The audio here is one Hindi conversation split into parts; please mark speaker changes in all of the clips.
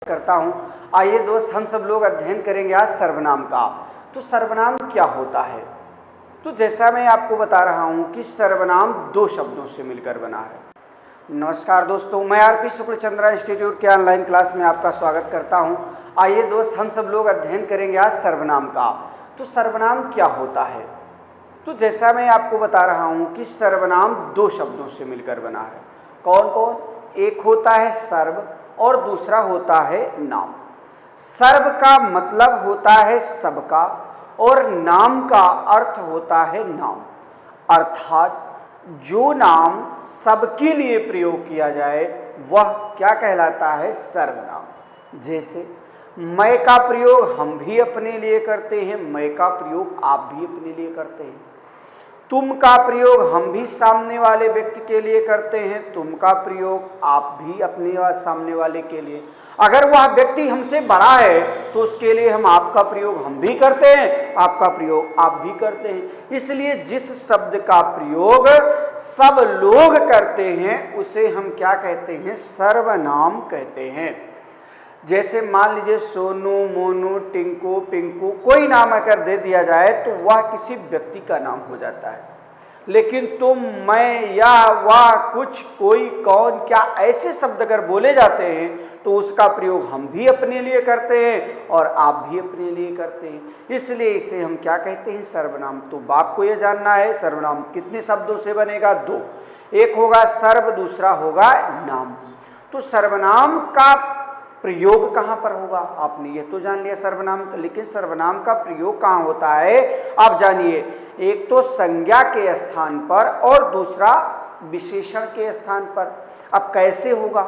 Speaker 1: करता हूं। आइए दोस्त, हम सब लोग अध्ययन करेंगे आज सर्वनाम का। तो सर्वनाम क्या होता है? तो जैसा मैं आपको बता रहा हूं कि सर्वनाम दो शब्दों से मिलकर बना है। नमस्कार दोस्तों, मैं आरपी शुक्ल चंद्रा इंस्टीट्यूट के ऑनलाइन क्लास में आपका स्वागत करता हूं। आइए दोस्त, हम सब लोग अध्ययन करेंगे आज सर्वनाम का। तो सर्वनाम क्या होता है? तो जैसा मैं आपको बता रहा हूं कि सर्वनाम दो शब्दों से मिलकर बना है। कौन कौन? एक होता है सर्व और दूसरा होता है नाम। सर्व का मतलब होता है सबका और नाम का अर्थ होता है नाम, अर्थात जो नाम सबके लिए प्रयोग किया जाए वह क्या कहलाता है? सर्वनाम। जैसे मैं का प्रयोग हम भी अपने लिए करते हैं, मैं का प्रयोग आप भी अपने लिए करते हैं। तुम का प्रयोग हम भी सामने वाले व्यक्ति के लिए करते हैं, तुम का प्रयोग आप भी अपने सामने वाले के लिए। अगर वह व्यक्ति हमसे बड़ा है तो उसके लिए हम आपका प्रयोग हम भी करते हैं, आपका प्रयोग आप भी करते हैं। इसलिए जिस शब्द का प्रयोग सब लोग करते हैं उसे हम क्या कहते हैं? सर्वनाम कहते हैं। जैसे मान लीजिए सोनू, मोनू, टिंकू, पिंकू, कोई नाम अगर दे दिया जाए तो वह किसी व्यक्ति का नाम हो जाता है। लेकिन तुम, मैं, या, वह, कुछ, कोई, कौन, क्या ऐसे शब्द अगर बोले जाते हैं तो उसका प्रयोग हम भी अपने लिए करते हैं और आप भी अपने लिए करते हैं। इसलिए इसे हम क्या कहते हैं? सर्वनाम। तो आपको यह जानना है सर्वनाम कितने शब्दों से बनेगा? दो। एक होगा सर्व, दूसरा होगा नाम। तो सर्वनाम का प्रयोग कहां पर होगा? आपने ये तो जान लिया सर्वनाम, लेकिन सर्वनाम का प्रयोग कहां होता है आप जानिए। एक तो संज्ञा के स्थान पर और दूसरा विशेषण के स्थान पर। अब कैसे होगा?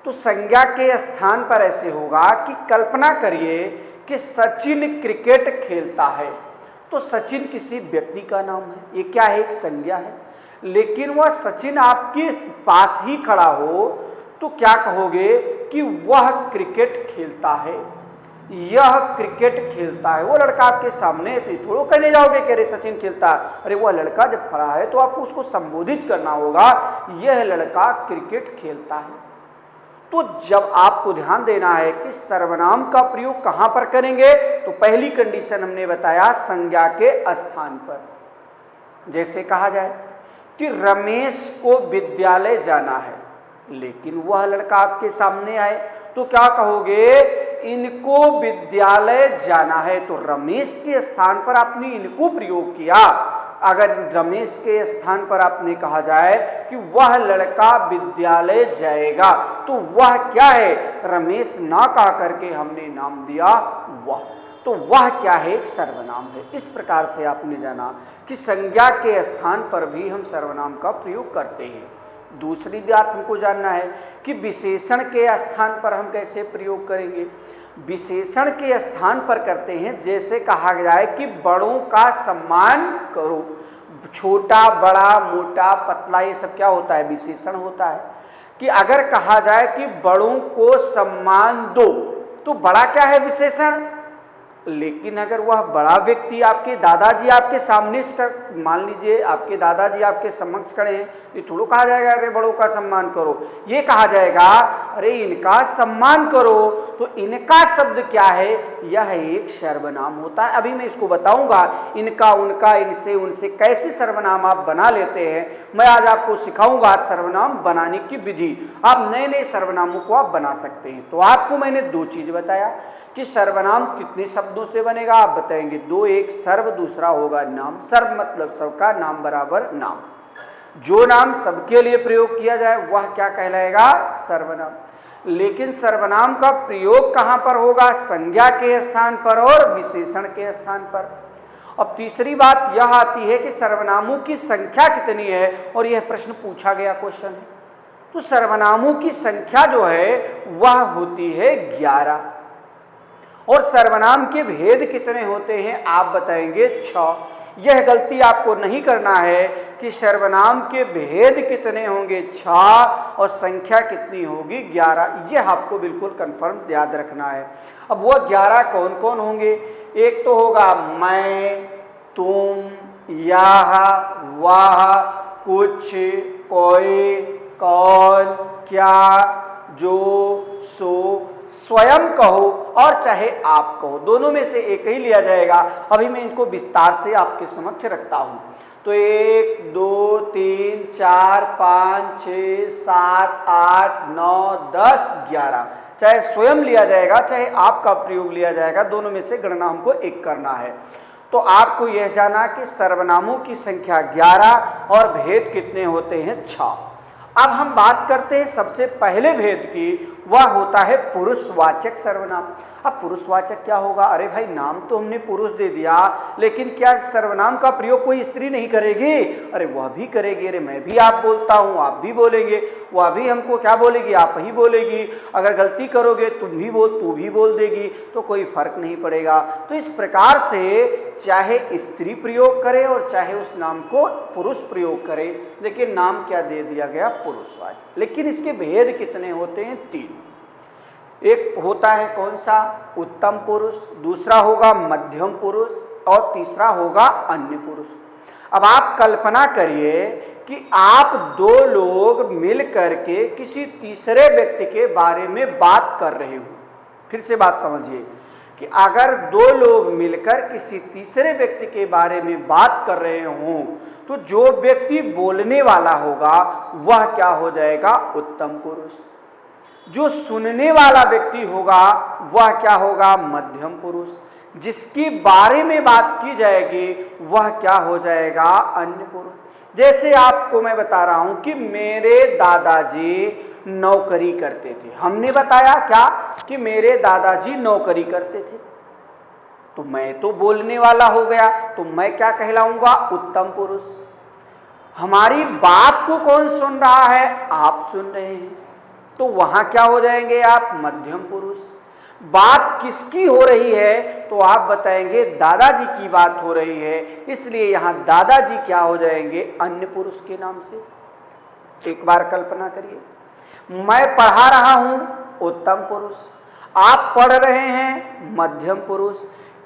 Speaker 1: तो संज्ञा के स्थान पर ऐसे होगा कि कल्पना करिए कि सचिन क्रिकेट खेलता है। तो सचिन किसी व्यक्ति का नाम है, ये क्या है? एक संज्ञा है। लेकिन वह सचिन आपके पास ही खड़ा हो तो क्या कहोगे? कि वह क्रिकेट खेलता है, यह क्रिकेट खेलता है। वो लड़का आपके सामने है तो थोड़ा कहने जाओगे कि अरे सचिन खेलता है। अरे वह लड़का जब खड़ा है तो आपको उसको संबोधित करना होगा, यह लड़का क्रिकेट खेलता है। तो जब आपको ध्यान देना है कि सर्वनाम का प्रयोग कहां पर करेंगे, तो पहली कंडीशन हमने बताया संज्ञा के स्थान पर। जैसे कहा जाए कि रमेश को विद्यालय जाना है, लेकिन वह लड़का आपके सामने आए तो क्या कहोगे? इनको विद्यालय जाना है। तो रमेश के स्थान पर आपने इनको प्रयोग किया। अगर रमेश के स्थान पर आपने कहा जाए कि वह लड़का विद्यालय जाएगा तो वह क्या है? रमेश ना कहा करके हमने नाम दिया वह, तो वह क्या है? एक सर्वनाम है। इस प्रकार से आपने जाना कि संज्ञा के स्थान पर भी हम सर्वनाम का प्रयोग करते हैं। दूसरी बात हमको जानना है कि विशेषण के स्थान पर हम कैसे प्रयोग करेंगे। विशेषण के स्थान पर करते हैं जैसे कहा जाए कि बड़ों का सम्मान करो। छोटा, बड़ा, मोटा, पतला, ये सब क्या होता है? विशेषण होता है। कि अगर कहा जाए कि बड़ों को सम्मान दो तो बड़ा क्या है? विशेषण। लेकिन अगर वह बड़ा व्यक्ति आपके दादाजी आपके सामने, मान लीजिए आपके दादाजी आपके समक्ष खड़े हैं, ये थोड़ा कहा जाएगा अरे बड़ों का सम्मान करो। ये कहा जाएगा अरे इनका सम्मान करो। तो इनका शब्द क्या है? यह एक सर्वनाम होता है। अभी मैं इसको बताऊंगा, इनका, उनका, इनसे, उनसे कैसे सर्वनाम आप बना लेते हैं। मैं आज आपको सिखाऊंगा सर्वनाम बनाने की विधि। आप नए नए सर्वनामों को आप बना सकते हैं। तो आपको मैंने दो चीज बताया कि सर्वनाम कितने शब्दों से बनेगा, आप बताएंगे दो। एक सर्व, दूसरा होगा नाम। सर्व मतलब सबका, नाम बराबर नाम। जो नाम सबके लिए प्रयोग किया जाए वह क्या कहलाएगा? सर्वनाम। लेकिन सर्वनाम का प्रयोग कहां पर होगा? संज्ञा के स्थान पर और विशेषण के स्थान पर। अब तीसरी बात यह आती है कि सर्वनामों की संख्या कितनी है, और यह प्रश्न पूछा गया क्वेश्चन है। तो सर्वनामों की संख्या जो है वह होती है 11। और सर्वनाम के भेद कितने होते हैं आप बताएंगे? 6। यह गलती आपको नहीं करना है कि सर्वनाम के भेद कितने होंगे? 6 और संख्या कितनी होगी? 11। यह आपको बिल्कुल कंफर्म याद रखना है। अब वह 11 कौन कौन होंगे? एक तो होगा मैं, तुम, यह, वह, कुछ, कोई, कौन, क्या, जो, सो, स्वयं कहो और चाहे आप कहो, दोनों में से एक ही लिया जाएगा। अभी मैं इनको विस्तार से आपके समक्ष रखता हूं। तो 1 2 3 4 5 6 7 8 9 10 11, चाहे स्वयं लिया जाएगा चाहे आपका प्रयोग लिया जाएगा, दोनों में से गणना हमको एक करना है। तो आपको यह जाना कि सर्वनामों की संख्या 11 और भेद कितने होते हैं, 6। अब हम बात करते हैं सबसे पहले भेद की, वह होता है पुरुषवाचक सर्वनाम। अब पुरुषवाचक क्या होगा? अरे भाई, नाम तो हमने पुरुष दे दिया, लेकिन क्या सर्वनाम का प्रयोग कोई स्त्री नहीं करेगी? अरे वह भी करेगी। अरे मैं भी आप बोलता हूं, आप भी बोलेंगे, वह भी हमको क्या बोलेगी? आप ही बोलेगी। अगर गलती करोगे तुम भी बोल, तू भी बोल देगी, तो कोई फर्क नहीं पड़ेगा। तो इस प्रकार से चाहे स्त्री प्रयोग करे और चाहे उस नाम को पुरुष प्रयोग करे, लेकिन नाम क्या दे दिया गया? पुरुषवाचक। लेकिन इसके भेद कितने होते हैं? 3। एक होता है कौन सा? उत्तम पुरुष, दूसरा होगा मध्यम पुरुष और तीसरा होगा अन्य पुरुष। अब आप कल्पना करिए कि आप 2 लोग मिल करके किसी तीसरे व्यक्ति के बारे में बात कर रहे हो। फिर से बात समझिए कि अगर 2 लोग मिलकर किसी तीसरे व्यक्ति के बारे में बात कर रहे हों, तो जो व्यक्ति बोलने वाला होगा वह क्या हो जाएगा? उत्तम पुरुष। जो सुनने वाला व्यक्ति होगा वह क्या होगा? मध्यम पुरुष। जिसकी बारे में बात की जाएगी वह क्या हो जाएगा? अन्य पुरुष। जैसे आपको मैं बता रहा हूं कि मेरे दादाजी नौकरी करते थे। हमने बताया क्या कि मेरे दादाजी नौकरी करते थे, तो मैं तो बोलने वाला हो गया, तो मैं क्या कहलाऊंगा? उत्तम पुरुष। हमारी बात को कौन सुन रहा है? आप सुन रहे हैं, तो वहां क्या हो जाएंगे आप? मध्यम पुरुष। बात किसकी हो रही है? तो आप बताएंगे दादाजी की बात हो रही है, इसलिए यहां दादाजी क्या हो जाएंगे? अन्य पुरुष के नाम से। एक बार कल्पना करिए, मैं पढ़ा रहा हूं, उत्तम पुरुष। आप पढ़ रहे हैं, मध्यम पुरुष।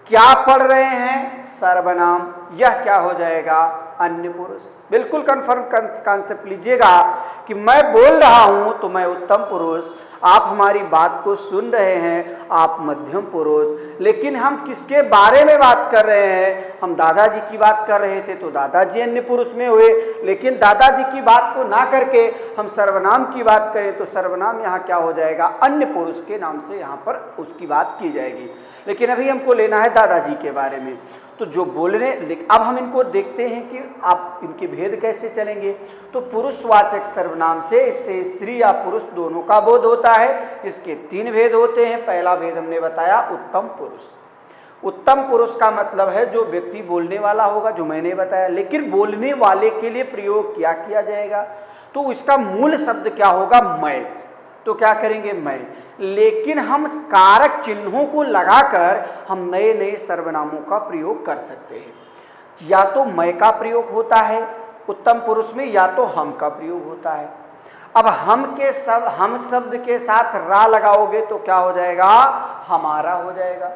Speaker 1: क्या पढ़ रहे हैं? सर्वनाम। यह क्या हो जाएगा? अन्य पुरुष। बिल्कुल कन्फर्म कॉन्सेप्ट लीजिएगा कि मैं बोल रहा हूं तो मैं उत्तम पुरुष, आप हमारी बात को सुन रहे हैं, आप मध्यम पुरुष। लेकिन हम किसके बारे में बात कर रहे हैं? हम दादाजी की बात कर रहे थे तो दादाजी अन्य पुरुष में हुए, लेकिन दादाजी की बात को ना करके हम सर्वनाम की बात करें तो सर्वनाम यहाँ क्या हो जाएगा? अन्य पुरुष के नाम से यहाँ पर उसकी बात की जाएगी। लेकिन अभी हमको लेना है दादाजी के बारे में, तो जो बोलने, अब हम इनको देखते हैं कि आप इनके भेद कैसे चलेंगे। तो पुरुषवाचक सर्वनाम से इससे स्त्री या पुरुष दोनों का बोध होता है। इसके 3 भेद होते हैं। पहला भेद हमने बताया उत्तम पुरुष। उत्तम पुरुष का मतलब है जो व्यक्ति बोलने वाला होगा, जो मैंने बताया। लेकिन बोलने वाले के लिए प्रयोग क्या किया जाएगा? तो इसका मूल शब्द क्या होगा? मैं। तो क्या करेंगे? मैं। लेकिन हम कारक चिन्हों को लगाकर हम नए नए सर्वनामों का प्रयोग कर सकते हैं। या तो मैं का प्रयोग होता है उत्तम पुरुष में, या तो हम का प्रयोग होता है। अब हम शब्द के साथ रा लगाओगे तो क्या हो जाएगा? हमारा हो जाएगा।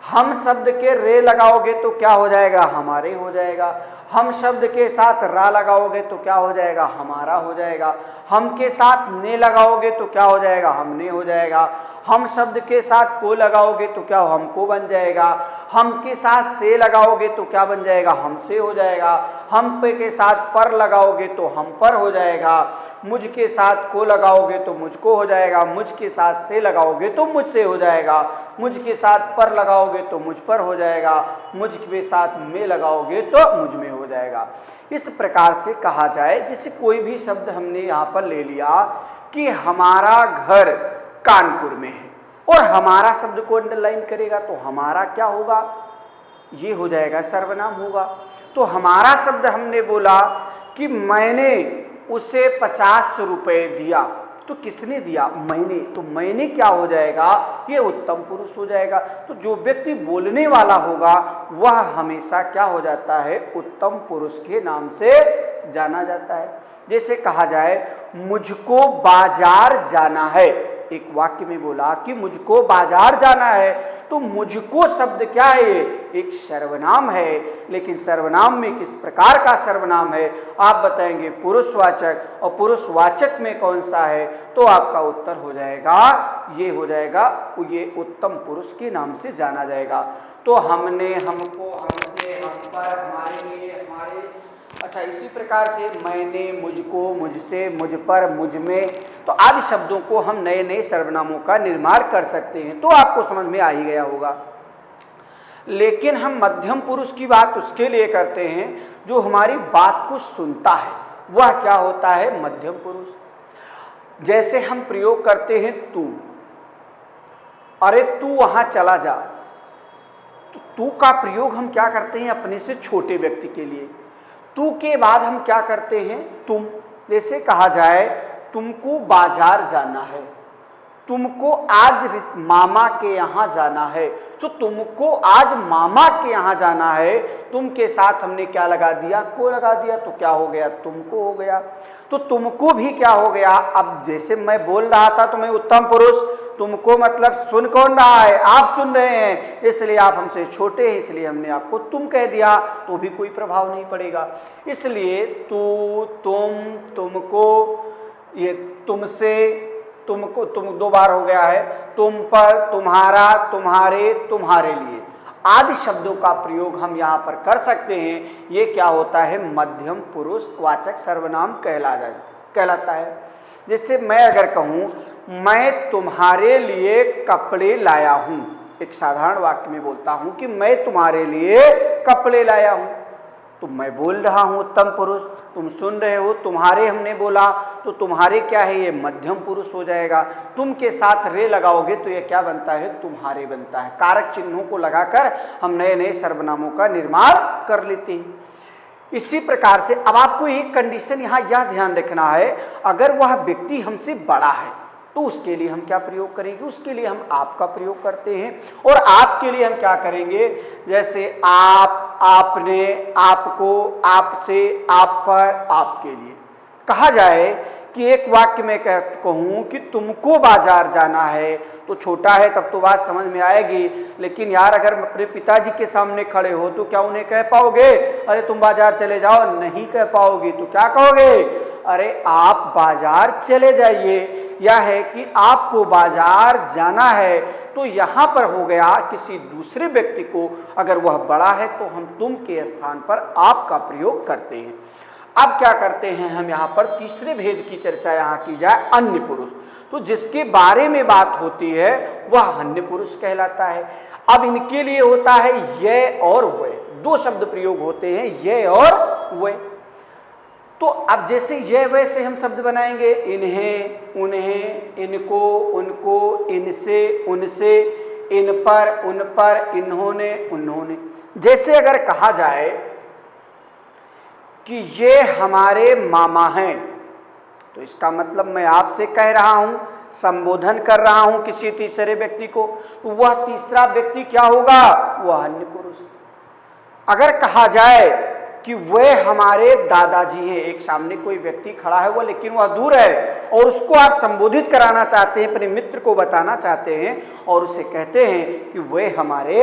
Speaker 1: हम शब्द के रे लगाओगे तो क्या हो जाएगा? हमारे हो जाएगा। हम शब्द के साथ रा लगाओगे तो क्या हो जाएगा? हमारा हो जाएगा। हम के साथ ने लगाओगे तो क्या हो जाएगा? हमने हो जाएगा। हम शब्द के साथ को लगाओगे तो क्या हमको बन जाएगा। हम के साथ से लगाओगे तो क्या बन जाएगा? हमसे हो जाएगा। हम पे के साथ पर लगाओगे तो हम पर हो जाएगा। मुझ के साथ को लगाओगे तो मुझको हो जाएगा। मुझ के साथ से लगाओगे तो मुझसे हो जाएगा। मुझ के साथ पर लगाओगे तो मुझ पर हो जाएगा। मुझ के साथ में लगाओगे तो मुझ में हो जाएगा। इस प्रकार से कहा जाए, जैसे कोई भी शब्द हमने यहाँ पर ले लिया कि हमारा घर कानपुर में है, और हमारा शब्द को अंडरलाइन करेगा तो हमारा क्या होगा? ये हो जाएगा सर्वनाम होगा। तो हमारा शब्द हमने बोला कि मैंने उसे 50 रुपए दिया, तो किसने दिया? मैंने। तो मैंने क्या हो जाएगा? ये उत्तम पुरुष हो जाएगा। तो जो व्यक्ति बोलने वाला होगा वह हमेशा क्या हो जाता है? उत्तम पुरुष के नाम से जाना जाता है। जैसे कहा जाए मुझको बाजार जाना है, एक वाक्य में बोला कि मुझको बाजार जाना है, तो मुझको शब्द क्या है? एक सर्वनाम है। लेकिन सर्वनाम में किस प्रकार का सर्वनाम है? आप बताएंगे पुरुषवाचक। और पुरुषवाचक में कौन सा है? तो आपका उत्तर हो जाएगा ये हो जाएगा, ये उत्तम पुरुष के नाम से जाना जाएगा। तो हमने, हमको, हमसे, हम पर, हमारे लिए, हमारे, अच्छा इसी प्रकार से मैंने, मुझको, मुझसे, मुझ पर, मुझ में, तो आदि शब्दों को हम नए नए सर्वनामों का निर्माण कर सकते हैं। तो आपको समझ में आ ही गया होगा। लेकिन हम मध्यम पुरुष की बात उसके लिए करते हैं जो हमारी बात को सुनता है, वह क्या होता है? मध्यम पुरुष। जैसे हम प्रयोग करते हैं तू, अरे तू वहां चला जा, तो तू का प्रयोग हम क्या करते हैं? अपने से छोटे व्यक्ति के लिए। तू के बाद हम क्या करते हैं? तुम। जैसे कहा जाए तुमको बाजार जाना है, तुमको आज मामा के यहाँ जाना है, तो तुमको आज मामा के यहाँ जाना है, तुम के साथ हमने क्या लगा दिया? को लगा दिया, तो क्या हो गया? तुमको हो गया। तो तुमको भी क्या हो गया? अब जैसे मैं बोल रहा था तो मैं उत्तम पुरुष, तुमको मतलब सुन कौन रहा है? आप सुन रहे हैं, इसलिए आप हमसे छोटे हैं, इसलिए हमने आपको तुम कह दिया, तो भी कोई प्रभाव नहीं पड़ेगा। इसलिए तू, तुम, तुमको, ये तुमसे, तुमको, तुम दो बार हो गया है, तुम पर, तुम्हारा, तुम्हारे, तुम्हारे लिए आदि शब्दों का प्रयोग हम यहाँ पर कर सकते हैं। ये क्या होता है? मध्यम पुरुष वाचक सर्वनाम कहलाता है। जैसे मैं अगर कहूँ मैं तुम्हारे लिए कपड़े लाया हूँ, एक साधारण वाक्य में बोलता हूँ कि मैं तुम्हारे लिए कपड़े लाया हूँ, तो मैं बोल रहा हूँ उत्तम पुरुष, तुम सुन रहे हो, तुम्हारे हमने बोला, तो तुम्हारे क्या है? ये मध्यम पुरुष हो जाएगा। तुम के साथ रे लगाओगे तो ये क्या बनता है? तुम्हारे बनता है। कारक चिन्हों को लगाकर हम नए नए सर्वनामों का निर्माण कर लेते हैं। इसी प्रकार से अब आपको एक कंडीशन यहाँ यह ध्यान रखना है, अगर वह व्यक्ति हमसे बड़ा है तो उसके लिए हम क्या प्रयोग करेंगे? उसके लिए हम आपका प्रयोग करते हैं। और आपके लिए हम क्या करेंगे? जैसे आप, आपने, आपको, आपसे, आप पर, आपके लिए। कहा जाए कि एक वाक्य में कहूँ कि तुमको बाजार जाना है, तो छोटा है तब तो बात समझ में आएगी, लेकिन यार अगर अपने पिताजी के सामने खड़े हो तो क्या उन्हें कह पाओगे अरे तुम बाजार चले जाओ? नहीं कह पाओगे। तो क्या कहोगे? अरे आप बाजार चले जाइए, यह है कि आपको बाजार जाना है। तो यहाँ पर हो गया किसी दूसरे व्यक्ति को अगर वह बड़ा है तो हम तुम के स्थान पर आपका प्रयोग करते हैं। अब क्या करते हैं हम यहाँ पर? तीसरे भेद की चर्चा यहाँ की जाए, अन्य पुरुष। तो जिसके बारे में बात होती है वह अन्य पुरुष कहलाता है। अब इनके लिए होता है ये और वे, दो शब्द प्रयोग होते हैं, ये और वे। तो अब जैसे ये वैसे हम शब्द बनाएंगे, इन्हें, उन्हें, इनको, उनको, इनसे, उनसे, इन पर, उन पर, इन्होंने, उन्होंने। जैसे अगर कहा जाए कि ये हमारे मामा हैं, तो इसका मतलब मैं आपसे कह रहा हूं, संबोधन कर रहा हूं किसी तीसरे व्यक्ति को, तो वह तीसरा व्यक्ति क्या होगा? वह अन्य पुरुष। अगर कहा जाए कि वे हमारे दादाजी हैं, एक सामने कोई व्यक्ति खड़ा है वो लेकिन वह दूर है और उसको आप संबोधित कराना चाहते हैं, अपने मित्र को बताना चाहते हैं और उसे कहते हैं कि वे हमारे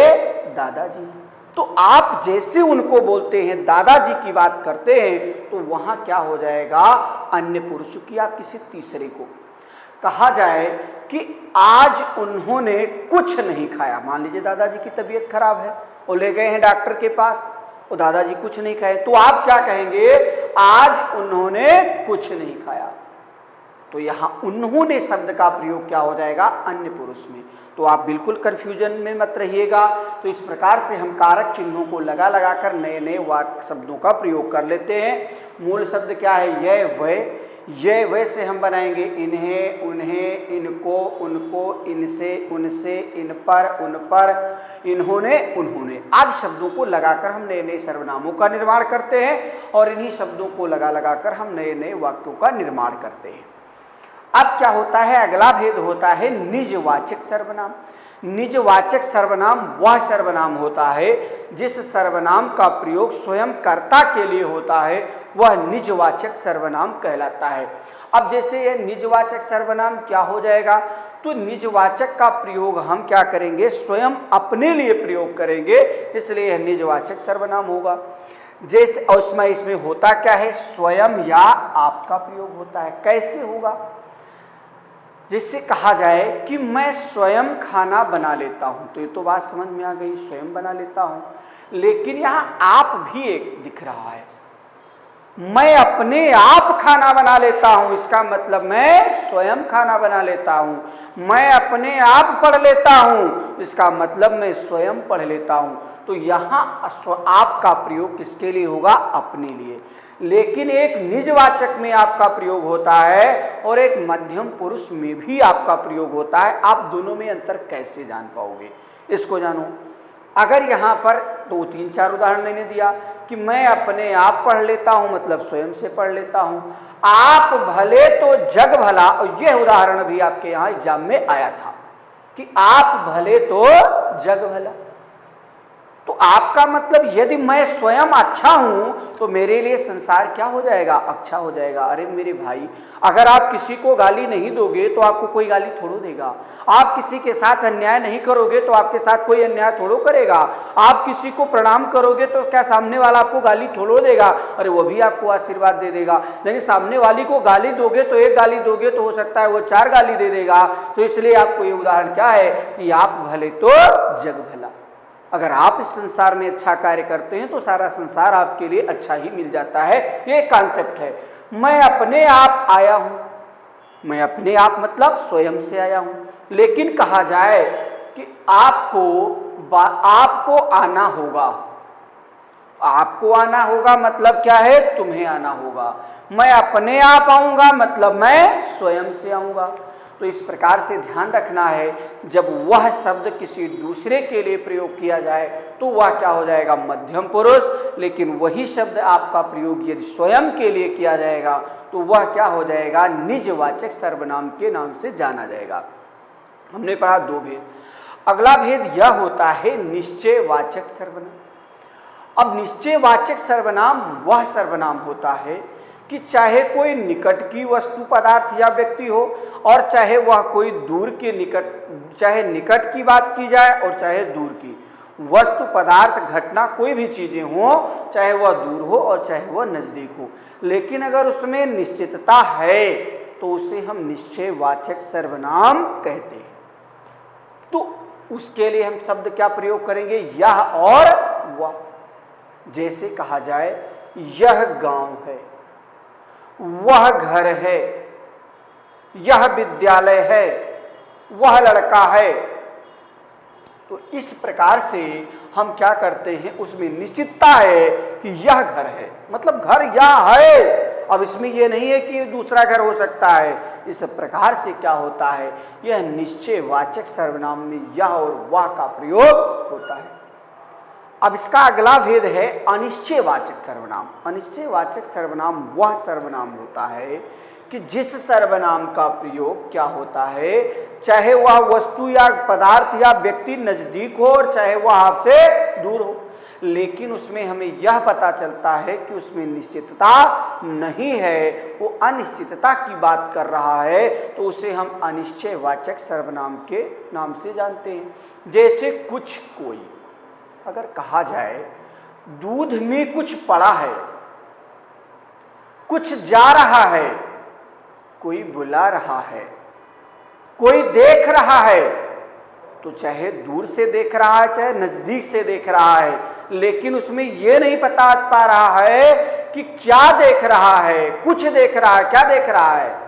Speaker 1: दादाजी हैं, तो आप जैसे उनको बोलते हैं, दादाजी की बात करते हैं, तो वहां क्या हो जाएगा? अन्य पुरुष की आप किसी तीसरे को। कहा जाए कि आज उन्होंने कुछ नहीं खाया, मान लीजिए दादाजी की तबीयत खराब है और ले गए हैं डॉक्टर के पास और दादाजी कुछ नहीं खाए, तो आप क्या कहेंगे? आज उन्होंने कुछ नहीं खाया। तो यहां उन्होंने शब्द का प्रयोग क्या हो जाएगा? अन्य पुरुष में। तो आप बिल्कुल कंफ्यूजन में मत रहिएगा। तो इस प्रकार से हम कारक चिन्हों को लगा लगाकर नए नए वाक्य शब्दों का प्रयोग कर लेते हैं। मूल शब्द क्या है? ये वह। ये वैसे हम बनाएंगे इन्हें, उन्हें, इनको, उनको, इनसे, उनसे, इन पर, उन पर, इन्होंने, उन्होंने आदि शब्दों को लगाकर हम नए नए सर्वनामों का निर्माण करते हैं और इन्हीं शब्दों को लगा लगाकर हम नए नए वाक्यों का निर्माण करते हैं। अब क्या होता है? अगला भेद होता है निजवाचक सर्वनाम। निजवाचक सर्वनाम वह सर्वनाम होता है जिस सर्वनाम का प्रयोग स्वयं कर्ता के लिए होता है, वह निजवाचक सर्वनाम कहलाता है। अब जैसे यह निजवाचक सर्वनाम क्या हो जाएगा? तो निजवाचक का प्रयोग हम क्या करेंगे? स्वयं अपने लिए प्रयोग करेंगे, इसलिए यह निजवाचक सर्वनाम होगा। जैसे और इसमें होता क्या है? स्वयं या आपका प्रयोग होता है। कैसे होगा? जिससे कहा जाए कि मैं स्वयं खाना बना लेता हूं, तो ये तो बात समझ में आ गई, स्वयं बना लेता हूं। लेकिन यहां आप भी एक दिख रहा है, मैं अपने आप खाना बना लेता हूं, इसका मतलब मैं स्वयं खाना बना लेता हूं। मैं अपने आप पढ़ लेता हूं, इसका मतलब मैं स्वयं पढ़ लेता हूं। तो यहां आप का प्रयोग किसके लिए होगा? अपने लिए। लेकिन एक निजवाचक में आपका प्रयोग होता है और एक मध्यम पुरुष में भी आपका प्रयोग होता है। आप दोनों में अंतर कैसे जान पाओगे, इसको जानो। अगर यहां पर 2-3-4 उदाहरण मैंने दिया कि मैं अपने आप पढ़ लेता हूं, मतलब स्वयं से पढ़ लेता हूं, आप भले तो जग भला, और यह उदाहरण भी आपके यहां एग्जाम में आया था कि आप भले तो जग भला। तो आपका मतलब यदि मैं स्वयं अच्छा हूं तो मेरे लिए संसार क्या हो जाएगा? अच्छा हो जाएगा। अरे मेरे भाई, अगर आप किसी को गाली नहीं दोगे तो आपको कोई गाली थोड़ो देगा। आप किसी के साथ अन्याय नहीं करोगे तो आपके साथ कोई अन्याय थोड़ो करेगा। आप किसी को प्रणाम करोगे तो क्या सामने वाला आपको गाली थोड़ो देगा? अरे वो भी आपको आशीर्वाद दे देगा। लेकिन सामने वाली को गाली दोगे तो एक गाली दोगे तो हो सकता है वो 4 गाली दे देगा। तो इसलिए आपको ये उदाहरण क्या है कि आप भले तो जग भला। अगर आप इस संसार में अच्छा कार्य करते हैं तो सारा संसार आपके लिए अच्छा ही मिल जाता है। ये कॉन्सेप्ट है। मैं अपने आप आया हूं, मैं अपने आप मतलब स्वयं से आया हूं। लेकिन कहा जाए कि आपको आना होगा। आपको आना होगा मतलब क्या है? तुम्हें आना होगा। मैं अपने आप आऊंगा मतलब मैं स्वयं से आऊंगा। तो इस प्रकार से ध्यान रखना है, जब वह शब्द किसी दूसरे के लिए प्रयोग किया जाए तो वह क्या हो जाएगा? मध्यम पुरुष। लेकिन वही शब्द आपका प्रयोग यदि स्वयं के लिए किया जाएगा तो वह क्या हो जाएगा? निजवाचक सर्वनाम के नाम से जाना जाएगा। हमने पढ़ा 2 भेद। अगला भेद यह होता है निश्चयवाचक सर्वनाम। अब निश्चयवाचक सर्वनाम वह सर्वनाम होता है कि चाहे कोई निकट की वस्तु पदार्थ या व्यक्ति हो और चाहे वह कोई दूर के निकट, चाहे निकट की बात की जाए और चाहे दूर की वस्तु पदार्थ घटना कोई भी चीजें हो, चाहे वह दूर हो और चाहे वह नजदीक हो, लेकिन अगर उसमें निश्चितता है तो उसे हम निश्चयवाचक सर्वनाम कहते हैं। तो उसके लिए हम शब्द क्या प्रयोग करेंगे? यह और वह। जैसे कहा जाए यह गांव है, वह घर है, यह विद्यालय है, वह लड़का है। तो इस प्रकार से हम क्या करते हैं? उसमें निश्चितता है कि यह घर है, मतलब घर यह है। अब इसमें यह नहीं है कि दूसरा घर हो सकता है। इस प्रकार से क्या होता है? यह निश्चयवाचक सर्वनाम में यह और वह का प्रयोग होता है। अब इसका अगला भेद है अनिश्चयवाचक सर्वनाम। अनिश्चयवाचक सर्वनाम वह सर्वनाम होता है कि जिस सर्वनाम का प्रयोग क्या होता है, चाहे वह वस्तु या पदार्थ या व्यक्ति नजदीक हो और चाहे वह आपसे दूर हो, लेकिन उसमें हमें यह पता चलता है कि उसमें निश्चितता नहीं है, वो अनिश्चितता की बात कर रहा है, तो उसे हम अनिश्चयवाचक सर्वनाम के नाम से जानते हैं। जैसे कुछ कोई, अगर कहा जाए दूध में कुछ पड़ा है, कुछ जा रहा है, कोई बुला रहा है, कोई देख रहा है, तो चाहे दूर से देख रहा है चाहे नजदीक से देख रहा है, लेकिन उसमें यह नहीं पता पा रहा है कि क्या देख रहा है। कुछ देख रहा है, क्या देख रहा है,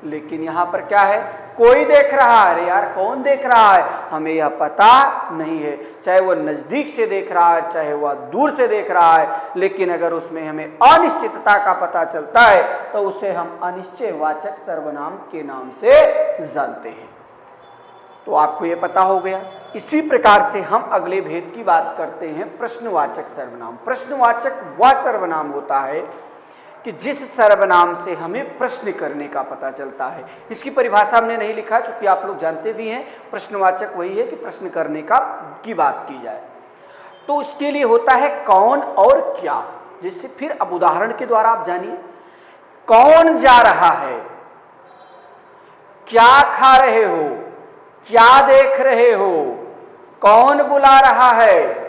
Speaker 1: लेकिन यहां पर क्या है? कोई देख रहा है। अरे यार कौन देख रहा है? हमें यह पता नहीं है। चाहे वह नजदीक से देख रहा है चाहे वह दूर से देख रहा है, लेकिन अगर उसमें हमें अनिश्चितता का पता चलता है तो उसे हम अनिश्चयवाचक सर्वनाम के नाम से जानते हैं। तो आपको यह पता हो गया। इसी प्रकार से हम अगले भेद की बात करते हैं प्रश्नवाचक सर्वनाम। प्रश्नवाचक वह सर्वनाम होता है कि जिस सर्वनाम से हमें प्रश्न करने का पता चलता है। इसकी परिभाषा हमने नहीं लिखा क्योंकि आप लोग जानते भी हैं प्रश्नवाचक वही है कि प्रश्न करने की बात की जाए। तो उसके लिए होता है कौन और क्या। जैसे फिर अब उदाहरण के द्वारा आप जानिए, कौन जा रहा है, क्या खा रहे हो, क्या देख रहे हो, कौन बुला रहा है।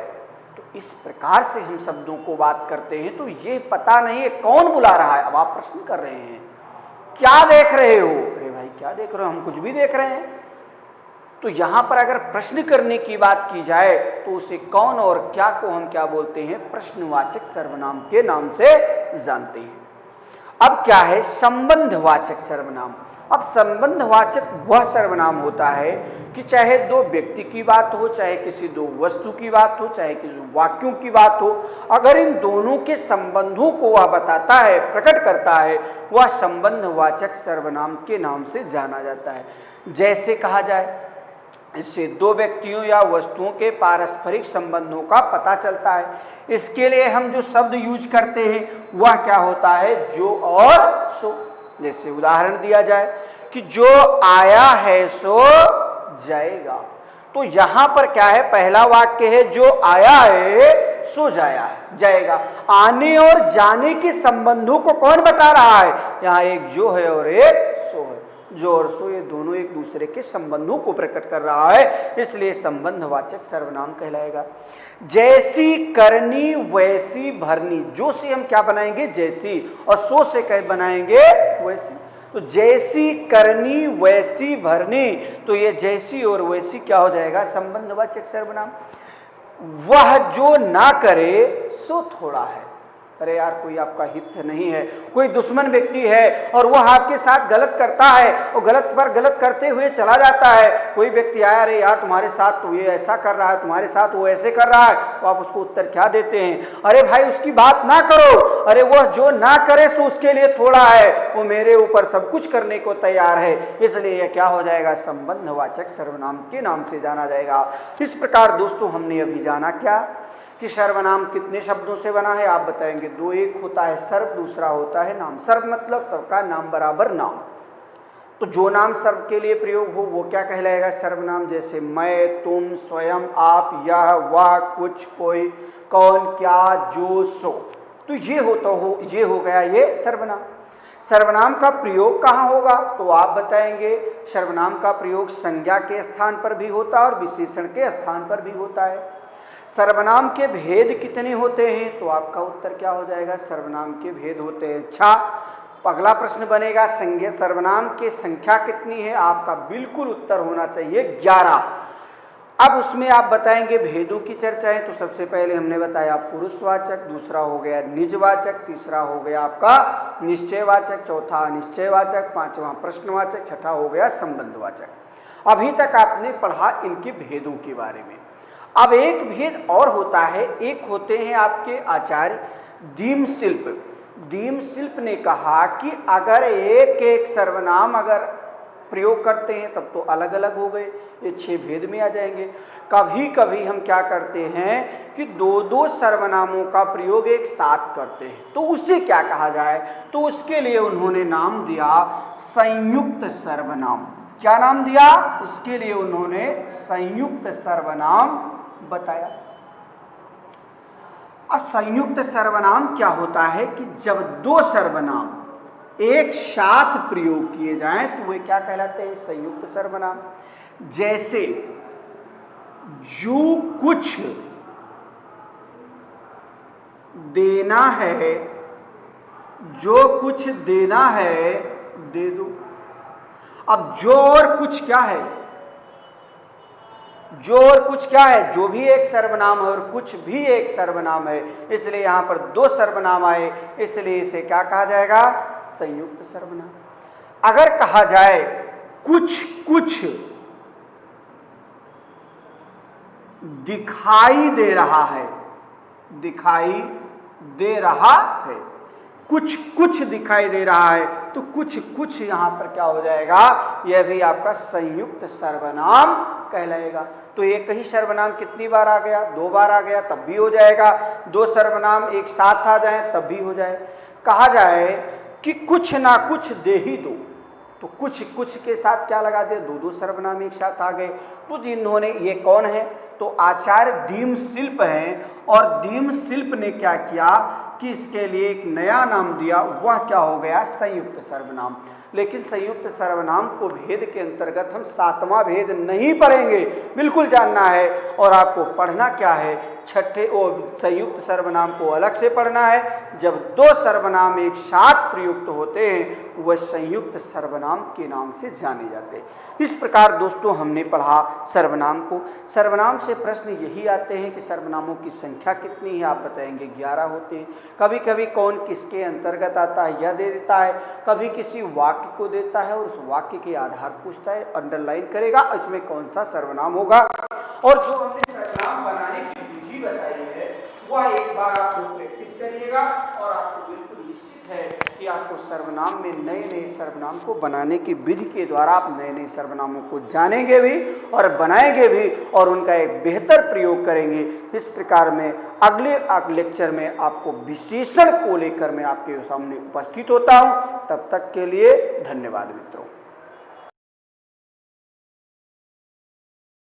Speaker 1: तो इस प्रकार से हम शब्दों को बात करते हैं तो ये पता नहीं है कौन बुला रहा है। अब आप प्रश्न कर रहे हैं क्या देख रहे हो, अरे भाई क्या देख रहे हो, हम कुछ भी देख रहे हैं। तो यहां पर अगर प्रश्न करने की बात की जाए तो उसे कौन और क्या को हम क्या बोलते हैं, प्रश्नवाचक सर्वनाम के नाम से जानते हैं। अब क्या है संबंधवाचक सर्वनाम। अब संबंधवाचक वह सर्वनाम होता है कि चाहे दो व्यक्ति की बात हो, चाहे किसी दो वस्तु की बात हो, चाहे किसी वाक्यों की बात हो, अगर इन दोनों के संबंधों को वह बताता है, प्रकट करता है, वह संबंधवाचक सर्वनाम के नाम से जाना जाता है। जैसे कहा जाए, इससे दो व्यक्तियों या वस्तुओं के पारस्परिक संबंधों का पता चलता है। इसके लिए हम जो शब्द यूज करते हैं वह क्या होता है, जो और सो। जैसे उदाहरण दिया जाए कि जो आया है सो जाएगा, तो यहां पर क्या है, पहला वाक्य है जो आया है सो जाएगा। आने और जाने के संबंधों को कौन बता रहा है, यहाँ एक जो है और एक सो है। जो और सो ये दोनों एक दूसरे के संबंधों को प्रकट कर रहा है, इसलिए संबंधवाचक सर्वनाम कहलाएगा। जैसी करनी वैसी भरनी, जो से हम क्या बनाएंगे जैसी, और सो से क्या बनाएंगे वैसी। तो जैसी करनी वैसी भरनी, तो ये जैसी और वैसी क्या हो जाएगा, संबंधवाचक सर्वनाम। वह जो ना करे सो थोड़ा है। अरे यार, कोई आपका हित नहीं है, कोई दुश्मन व्यक्ति है और वह आपके साथ गलत करता है और गलत पर गलत करते हुए चला जाता है। कोई व्यक्ति आया, अरे यार तुम्हारे साथ तो ये ऐसा कर रहा है, तुम्हारे साथ वो ऐसे कर रहा है, तो आप उसको उत्तर क्या देते हैं, अरे भाई उसकी बात ना करो, अरे वह जो ना करे सो उसके लिए थोड़ा है, वो मेरे ऊपर सब कुछ करने को तैयार है। इसलिए यह क्या हो जाएगा, संबंधवाचक सर्वनाम के नाम से जाना जाएगा। इस प्रकार दोस्तों हमने अभी जाना क्या कि सर्वनाम कितने शब्दों से बना है, आप बताएंगे। दो, एक होता है सर्व, दूसरा होता है नाम। सर्व मतलब सबका नाम बराबर नाम। तो जो नाम सर्व के लिए प्रयोग हो वो क्या कहलाएगा, सर्वनाम। जैसे मैं, तुम, स्वयं, आप, यह, वह, कुछ, कोई, कौन, क्या, जो, सो, तो ये हो गया ये सर्वनाम। सर्वनाम का प्रयोग कहाँ होगा, तो आप बताएंगे। सर्वनाम का प्रयोग संज्ञा के स्थान पर भी होता है और विशेषण के स्थान पर भी होता है। सर्वनाम के भेद कितने होते हैं, तो आपका उत्तर क्या हो जाएगा, सर्वनाम के भेद होते हैं 6। अगला प्रश्न बनेगा संज्ञा सर्वनाम की संख्या कितनी है, आपका बिल्कुल उत्तर होना चाहिए 11। अब उसमें आप बताएंगे भेदों की चर्चाएं। तो सबसे पहले हमने बताया पुरुषवाचक, दूसरा हो गया निजवाचक, तीसरा हो गया आपका निश्चयवाचक, चौथा अनिश्चयवाचक, पांचवा प्रश्नवाचक, छठा हो गया संबंधवाचक। अभी तक आपने पढ़ा इनके भेदों के बारे में। अब एक भेद और होता है, एक होते हैं आपके आचार्य दीमशिल्प। दीमशिल्प ने कहा कि अगर एक एक सर्वनाम अगर प्रयोग करते हैं तब तो अलग अलग हो गए, ये 6 भेद में आ जाएंगे। कभी कभी हम क्या करते हैं कि दो दो सर्वनामों का प्रयोग एक साथ करते हैं, तो उसे क्या कहा जाए, तो उसके लिए उन्होंने नाम दिया संयुक्त सर्वनाम। क्या नाम दिया, उसके लिए उन्होंने संयुक्त सर्वनाम बताया। अब संयुक्त सर्वनाम क्या होता है कि जब दो सर्वनाम एक साथ प्रयोग किए जाएं तो वे क्या कहलाते हैं, संयुक्त सर्वनाम। जैसे जो कुछ देना है, जो कुछ देना है दे दो। अब जो और कुछ क्या है, जो और कुछ क्या है, जो भी एक सर्वनाम है और कुछ भी एक सर्वनाम है, इसलिए यहां पर 2 सर्वनाम आए, इसलिए इसे क्या कहा जाएगा, संयुक्त सर्वनाम। अगर कहा जाए कुछ कुछ दिखाई दे रहा है, दिखाई दे रहा है, कुछ कुछ दिखाई दे रहा है, तो कुछ कुछ यहां पर क्या हो जाएगा, यह भी आपका संयुक्त सर्वनाम कहलाएगा। तो एक ही सर्वनाम कितनी बार आ गया, 2 बार आ गया तब भी हो जाएगा। 2 सर्वनाम एक साथ आ जाए तब भी हो जाए। कहा जाए कि कुछ ना कुछ दे ही दो, तो कुछ कुछ के साथ क्या लगा दिया, 2 सर्वनाम एक साथ आ गए। तो जिन्होंने, ये कौन है, तो आचार्य दीमशिल्प हैं, और दीमशिल्प ने क्या किया कि इसके लिए एक नया नाम दिया, वह क्या हो गया, संयुक्त सर्वनाम। लेकिन संयुक्त सर्वनाम को भेद के अंतर्गत हम 7वां भेद नहीं पढ़ेंगे, बिल्कुल जानना है। और आपको पढ़ना क्या है, छठे और संयुक्त सर्वनाम को अलग से पढ़ना है। जब दो सर्वनाम एक साथ प्रयुक्त होते हैं वह संयुक्त सर्वनाम के नाम से जाने जाते हैं। इस प्रकार दोस्तों हमने पढ़ा सर्वनाम को। सर्वनाम से प्रश्न यही आते हैं कि सर्वनामों की संख्या कितनी है, आप बताएंगे 11 होते हैं। कभी कभी कौन किसके अंतर्गत आता है यह दे देता है, कभी किसी वाक्य को देता है और उस वाक्य के आधार पूछता है, अंडरलाइन करेगा इसमें कौन सा सर्वनाम होगा। और जो हमने सर्वनाम बनाने की विधि बताई है वह एक बार आप लोग प्रैक्टिस करिएगा और आपको बिल्कुल निश्चित है कि आपको सर्वनाम में नए नए सर्वनाम को बनाने की विधि के द्वारा आप नए नए सर्वनामों को जानेंगे भी और बनाएंगे भी और उनका एक बेहतर प्रयोग करेंगे। इस प्रकार में अगले लेक्चर में आपको विशेषण को लेकर मैं आपके सामने उपस्थित होता हूं। तब तक के लिए धन्यवाद मित्रों।